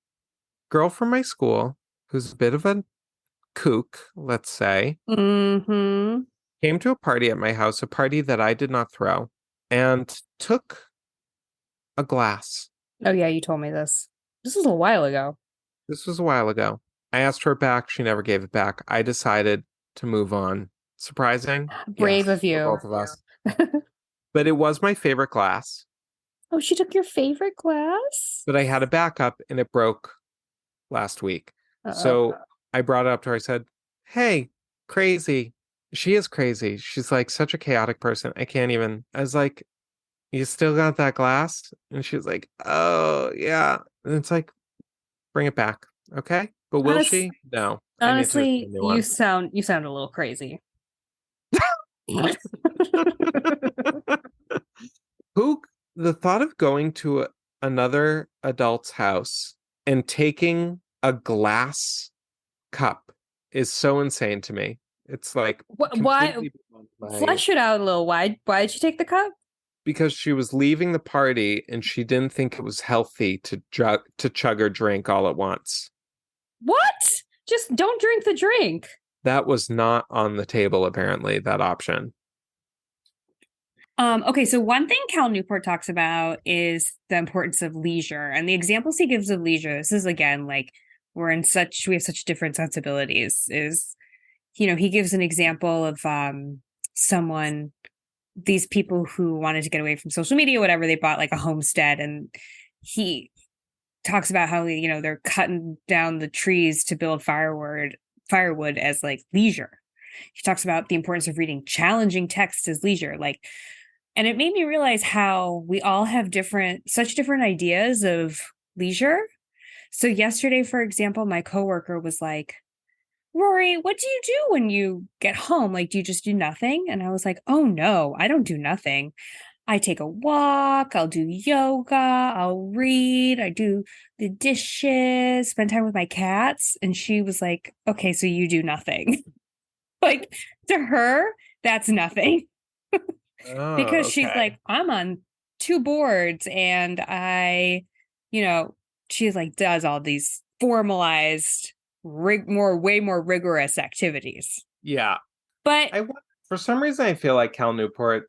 girl from my school, who's a bit of a kook, let's say, Mm-hmm. came to a party at my house, a party that I did not throw, and took a glass. Oh yeah, you told me this. This was a while ago. This was a while ago. I asked her back. She never gave it back. I decided to move on. Surprising? Brave Yes, of for you. both of us. But it was my favorite glass. Oh, she took your favorite class? But I had a backup and it broke last week. Uh-oh. So I brought it up to her. I said, hey, crazy. She is crazy. She's like such a chaotic person. I was like, you still got that glass? And she was like, oh, yeah. And it's like, bring it back. Okay. But will she? No. Honestly, you sound a little crazy. The thought of going to another adult's house and taking a glass cup is so insane to me. It's like why flesh it out a little. Why did you take the cup? Because she was leaving the party and she didn't think it was healthy to chug or drink all at once. What? Just don't drink the drink. That was not on the table, apparently, that option. Okay, so one thing Cal Newport talks about is the importance of leisure, and the examples he gives of leisure. This is again like we have such different sensibilities. He gives an example of these people who wanted to get away from social media, whatever. They bought like a homestead, and he talks about how they're cutting down the trees to build firewood as like leisure. He talks about the importance of reading challenging texts as leisure, like. And it made me realize how we all have such different ideas of leisure. So yesterday, for example, my coworker was like, Rory, what do you do when you get home? Like, do you just do nothing? And I was like, oh no, I don't do nothing. I take a walk, I'll do yoga, I'll read, I do the dishes, spend time with my cats. And she was like, okay, so you do nothing. Like, to her, that's nothing. Because she's like, I'm on 2 boards and she's like does all these formalized way more rigorous activities. Yeah. But For some reason, I feel like Cal Newport's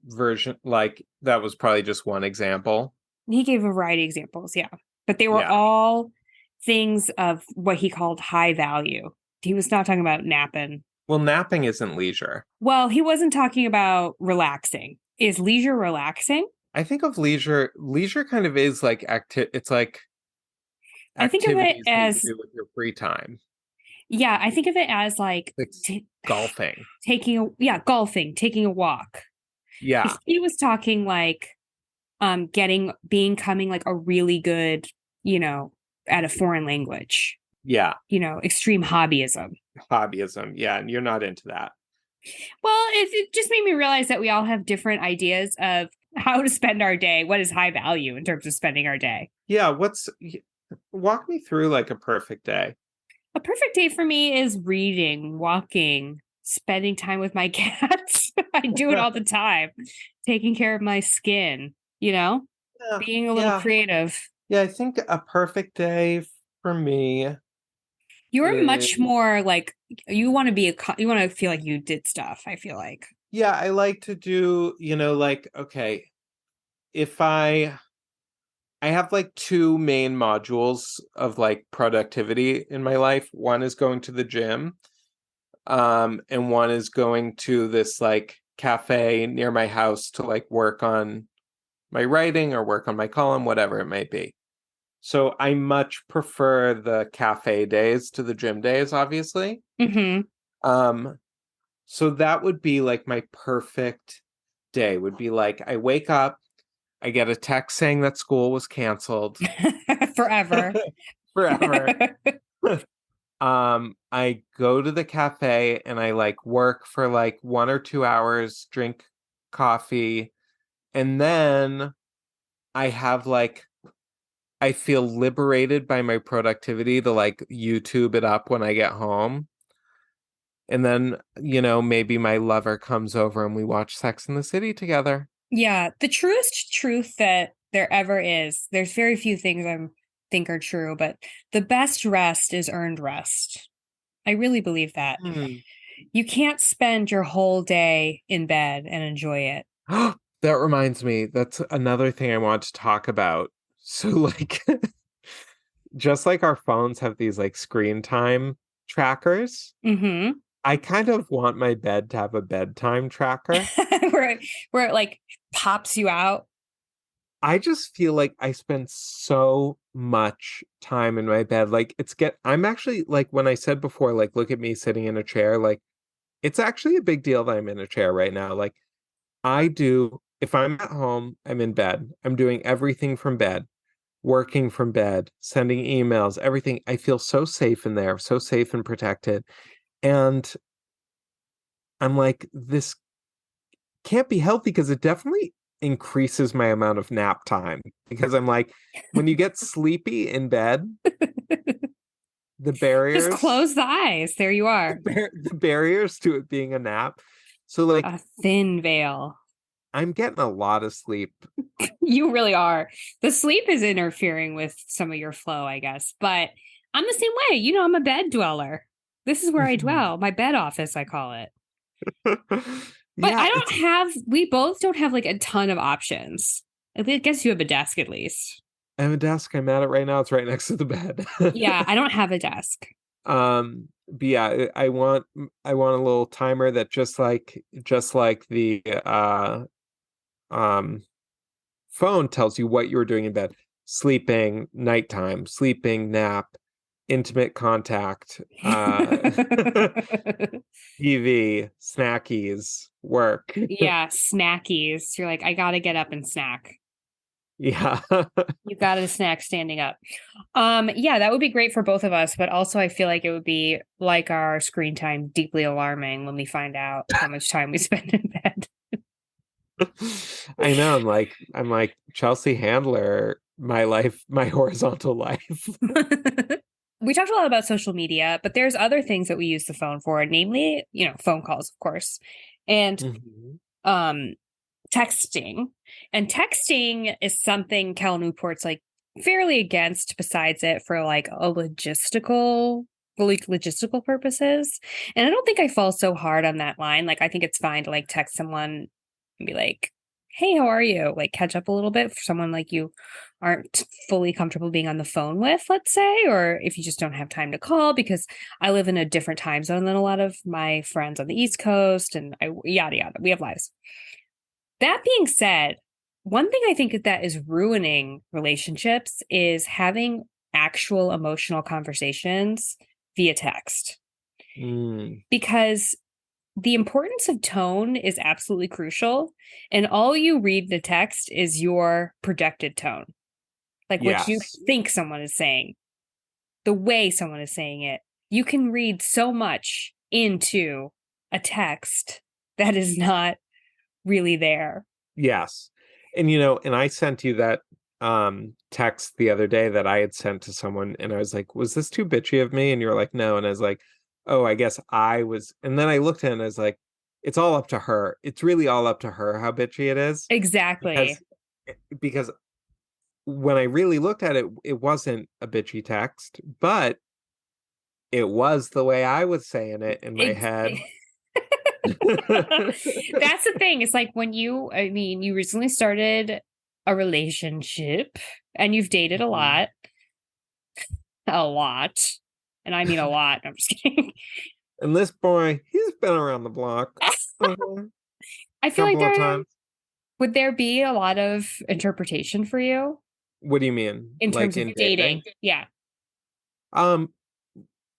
version, like that was probably just one example. he gave a variety of examples, yeah. But they were Yeah. all things of what he called high value. He was not talking about napping. Well, napping isn't leisure. Well, he wasn't talking about relaxing. Is leisure relaxing? I think of leisure. Leisure kind of is like it's like I think of it activities that you as, do with your free time. yeah, I think of it as like It's golfing. golfing, taking a walk. Yeah. He was talking like becoming like a really good, at a foreign language. Yeah. Extreme hobbyism. Hobbyism. Yeah. And you're not into that. Well, it just made me realize that we all have different ideas of how to spend our day. What is high value in terms of spending our day? Yeah. Walk me through like a perfect day. A perfect day for me is reading, walking, spending time with my cats. I do it all the time. Taking care of my skin, being a little creative. Yeah. I think a perfect day for me. You're much more like you want to feel like you did stuff, I feel like. Yeah, I like to do, like, okay, if I have like two main modules of like productivity in my life. One is going to the gym, and one is going to this like cafe near my house to like work on my writing or work on my column, whatever it may be. So I much prefer the cafe days to the gym days, obviously. Mm-hmm. So that would be like my perfect day, would be like I wake up, I get a text saying that school was canceled. Forever. Forever. I go to the cafe and I like work for like 1 or 2 hours, drink coffee, and then I have like I feel liberated by my productivity to like YouTube it up when I get home. And then, maybe my lover comes over and we watch Sex in the City together. Yeah, the truest truth that there ever is. There's very few things I think are true, but the best rest is earned rest. I really believe that. You can't spend your whole day in bed and enjoy it. That reminds me, that's another thing I want to talk about. So like just like our phones have these like screen time trackers, Mm-hmm. I kind of want my bed to have a bedtime tracker. where it like pops you out. I just feel like I spend so much time in my bed. Like I'm actually like when I said before, like, look at me sitting in a chair, like it's actually a big deal that I'm in a chair right now. Like if I'm at home, I'm in bed. I'm doing everything from bed, working from bed, sending emails, everything. I feel so safe in there, so safe and protected. And I'm like, this can't be healthy because it definitely increases my amount of nap time. Because I'm like, when you get sleepy in bed, the barriers. Just close the eyes. There you are. The barriers to it being a nap. So, like, a thin veil. I'm getting a lot of sleep. You really are. The sleep is interfering with some of your flow, I guess. But I'm the same way. I'm a bed dweller. This is where I dwell. My bed office, I call it. But yeah, we both don't have like a ton of options. I guess you have a desk at least. I have a desk. I'm at it right now. It's right next to the bed. Yeah, I don't have a desk. But yeah, I want a little timer that just like the phone tells you what you were doing in bed. Sleeping, nighttime, sleeping, nap, intimate contact, TV, snackies, work. Yeah, snackies. You're like, I gotta get up and snack. Yeah. You gotta snack standing up. Yeah, that would be great for both of us, but also I feel like it would be like our screen time deeply alarming when we find out how much time we spend in bed. I know. I'm like Chelsea Handler, my life, my horizontal life. We talked a lot about social media, but there's other things that we use the phone for, namely, phone calls, of course, and texting. And texting is something Cal Newport's like fairly against, besides it for like a logistical fully logistical purposes. And I don't think I fall so hard on that line. Like, I think it's fine to like text someone and be like, hey, how are you? Like, catch up a little bit for someone like you aren't fully comfortable being on the phone with, let's say, or if you just don't have time to call, because I live in a different time zone than a lot of my friends on the East Coast and yada, yada. We have lives. That being said, one thing I think that is ruining relationships is having actual emotional conversations via text. Because the importance of tone is absolutely crucial. And all you read the text is your projected tone, like what you think someone is saying, the way someone is saying it. You can read so much into a text that is not really there. Yes. And, you know, and I sent you that text the other day that I had sent to someone, and I was like, was this too bitchy of me? And you're like, no. And I was like, oh, I guess I was. And then I looked at it and I was like, it's all up to her. It's really all up to her how bitchy it is. Exactly. Because when I really looked at it, it wasn't a bitchy text, but it was the way I was saying it in my head. That's the thing. It's like when you recently started a relationship and you've dated a lot. And I mean a lot. I'm just kidding. And this boy, he's been around the block. I feel like would there be a lot of interpretation for you? What do you mean? In terms of dating? Yeah.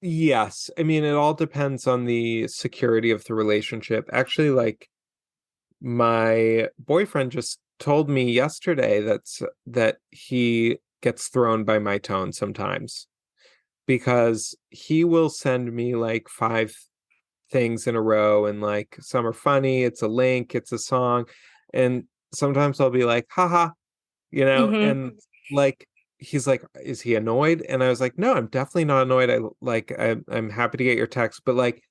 Yes. I mean, it all depends on the security of the relationship. Actually, like my boyfriend just told me yesterday that he gets thrown by my tone sometimes, because he will send me like 5 things in a row, and like some are funny, it's a link, it's a song, and sometimes I'll be like, haha, you know, and like he's like, is he annoyed? And I was like, no, I'm definitely not annoyed. I'm happy to get your text, but like,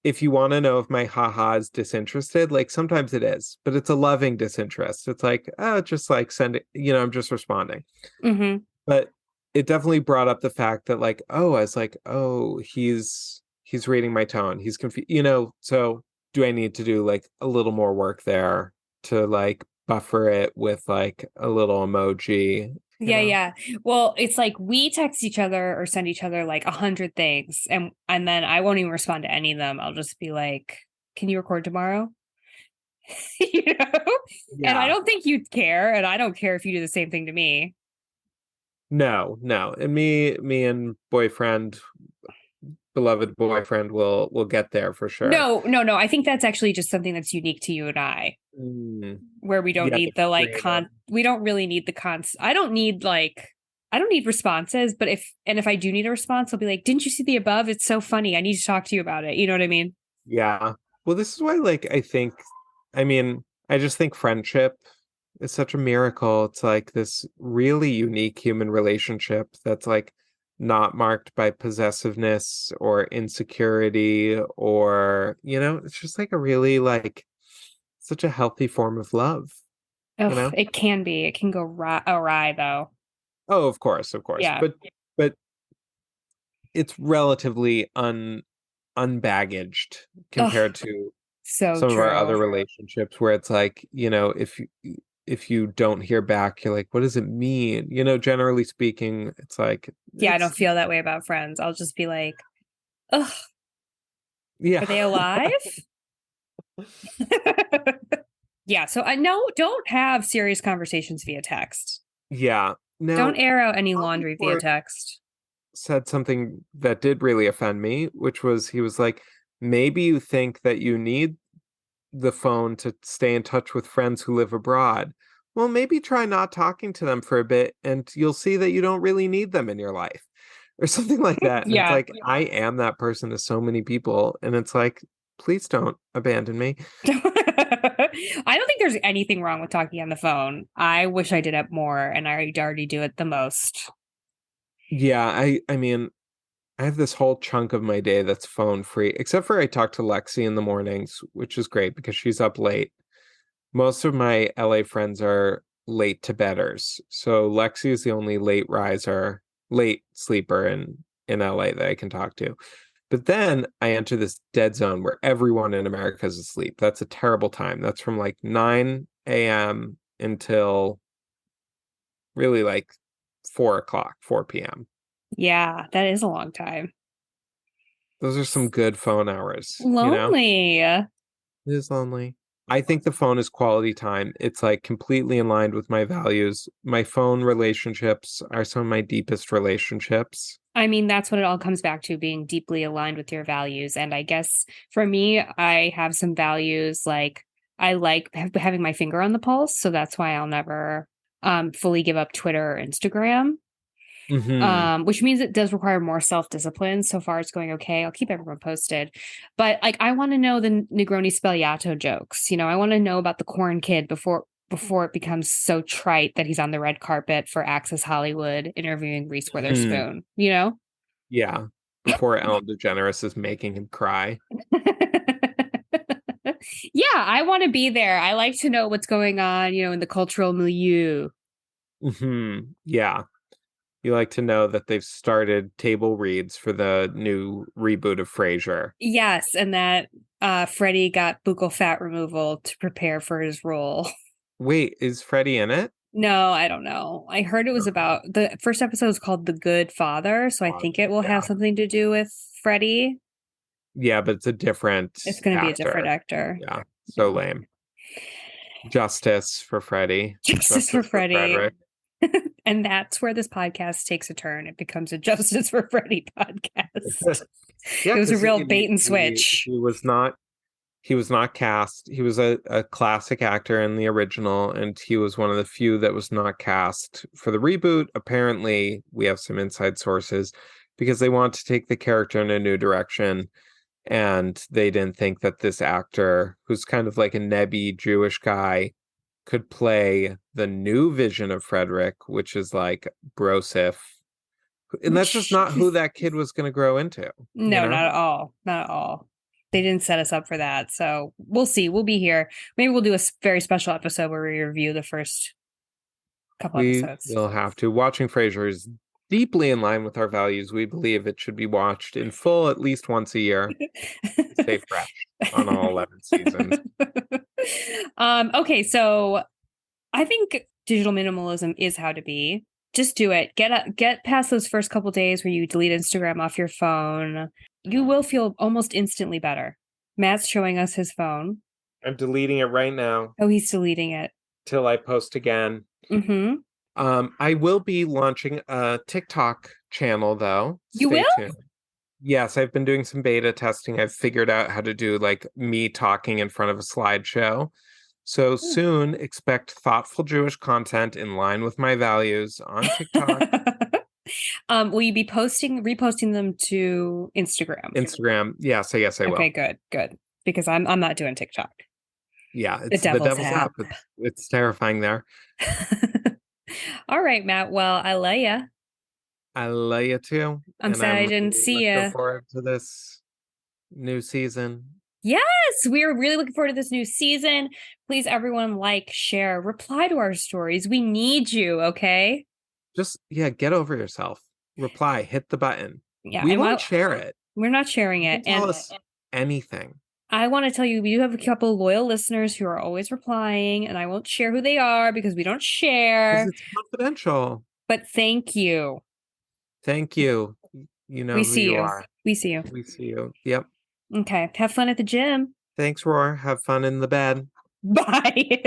if you want to know if my haha is disinterested, like sometimes it is, but it's a loving disinterest. It's like, oh, just like send it, you know, I'm just responding. But it definitely brought up the fact that like, oh, I was like, oh, he's reading my tone. He's confused, you know, so do I need to do like a little more work there to like buffer it with like a little emoji? Yeah. Well, it's like we text each other or send each other like 100 things, and then I won't even respond to any of them. I'll just be like, "Can you record tomorrow?" You know? Yeah. And I don't think you'd care, and I don't care if you do the same thing to me. No. And me and beloved boyfriend will get there for sure. No. I think that's actually just something that's unique to you and I. Where we don't need the like we don't really need the I don't need responses, but if I do need a response, I'll be like, didn't you see the above? It's so funny. I need to talk to you about it. You know what I mean? Yeah. Well, this is why like I just think friendship is such a miracle. It's like this really unique human relationship that's like not marked by possessiveness or insecurity, or, you know, it's just like a really like such a healthy form of love. You know? It can be. It can go awry though. Oh, of course. Yeah. But it's relatively unbaggaged compared to some of our other relationships, where it's like, you know, if you don't hear back, you're like, what does it mean? You know, generally speaking, it's like, I don't feel that way about friends. I'll just be like, ugh, yeah, are they alive? Yeah. So I know, don't have serious conversations via text. Yeah. Now, don't air out any laundry via text. Said something that did really offend me, which was, he was like, maybe you think that you need the phone to stay in touch with friends who live abroad. Well, maybe try not talking to them for a bit, and you'll see that you don't really need them in your life, or something like that. And it's like, I am that person to so many people, and it's like, please don't abandon me. I don't think there's anything wrong with talking on the phone. I wish I did it more, and I already do it the most. Yeah, I mean, I have this whole chunk of my day that's phone free, except for I talk to Lexi in the mornings, which is great because she's up late. Most of my LA friends are late to bedders. So Lexi is the only late sleeper, and in LA that I can talk to. But then I enter this dead zone where everyone in America is asleep. That's a terrible time. That's from like 9 a.m. until really like 4 o'clock, 4 p.m. Yeah, that is a long time. Those are some good phone hours, Lonely. It is lonely. I think the phone is quality time. It's like completely in line with my values. My phone relationships are some of my deepest relationships. I mean, that's what it all comes back to, being deeply aligned with your values. And I guess for me, I have some values like I like having my finger on the pulse. So that's why I'll never fully give up Twitter or Instagram. Which means it does require more self-discipline. So far, it's going okay. I'll keep everyone posted. But like, I want to know the Negroni Spelliato jokes. I want to know about the corn kid before it becomes so trite that he's on the red carpet for Access Hollywood interviewing Reese Witherspoon. Yeah. Before Ellen DeGeneres is making him cry. Yeah, I want to be there. I like to know what's going on, in the cultural milieu. Yeah. You like to know that they've started table reads for the new reboot of Frasier. Yes, and that Freddie got buccal fat removal to prepare for his role. Wait, is Freddie in it? No, I don't know. I heard it was about the first episode is called The Good Father, so I think it will have something to do with Freddie. Yeah, but it's a different It's going to be a different actor. Yeah, so lame. Justice for Freddie. Justice for Freddie. And that's where this podcast takes a turn. It becomes a Justice for Freddie podcast. Yeah, it was a real bait and switch. He was not cast. He was a classic actor in the original, and he was one of the few that was not cast for the reboot. Apparently, we have some inside sources because they want to take the character in a new direction, and they didn't think that this actor, who's kind of like a nebby Jewish guy, could play the new vision of Frederick, which is like Brosif. And that's just not who that kid was going to grow into. No, not at all. Not at all. They didn't set us up for that. So we'll see. We'll be here. Maybe we'll do a very special episode where we review the first couple episodes. We'll have to. Watching Frasier is deeply in line with our values. We believe it should be watched in full at least once a year. Stay fresh on all 11 seasons. Okay, so I think digital minimalism is how to be. Just do it. Get past those first couple days where you delete Instagram off your phone. You will feel almost instantly better. Matt's showing us his phone. I'm deleting it right now. Oh, he's deleting it. Till I post again. I will be launching a TikTok channel, though. You will? Tuned. Yes, I've been doing some beta testing. I've figured out how to do like me talking in front of a slideshow. So soon, expect thoughtful Jewish content in line with my values on TikTok. Will you be reposting them to Instagram? Instagram, yes, I guess I will. Okay, good. Because I'm not doing TikTok. Yeah, it's the devil's app. It's terrifying there. All right, Matt. Well, I love you. I love you too. I'm sad I didn't see you. Looking forward to this new season. Yes, we are really looking forward to this new season. Please, everyone, like, share, reply to our stories. We need you, okay? Just, get over yourself. Reply, hit the button. Yeah, we won't share it. We're not sharing it. Tell us anything. I want to tell you, we do have a couple loyal listeners who are always replying, and I won't share who they are because we don't share. Because it's confidential. But thank you. Thank you. You know we who see you you. are. We see you. We see you. Yep. Okay. Have fun at the gym. Thanks, Roar. Have fun in the bed. Bye.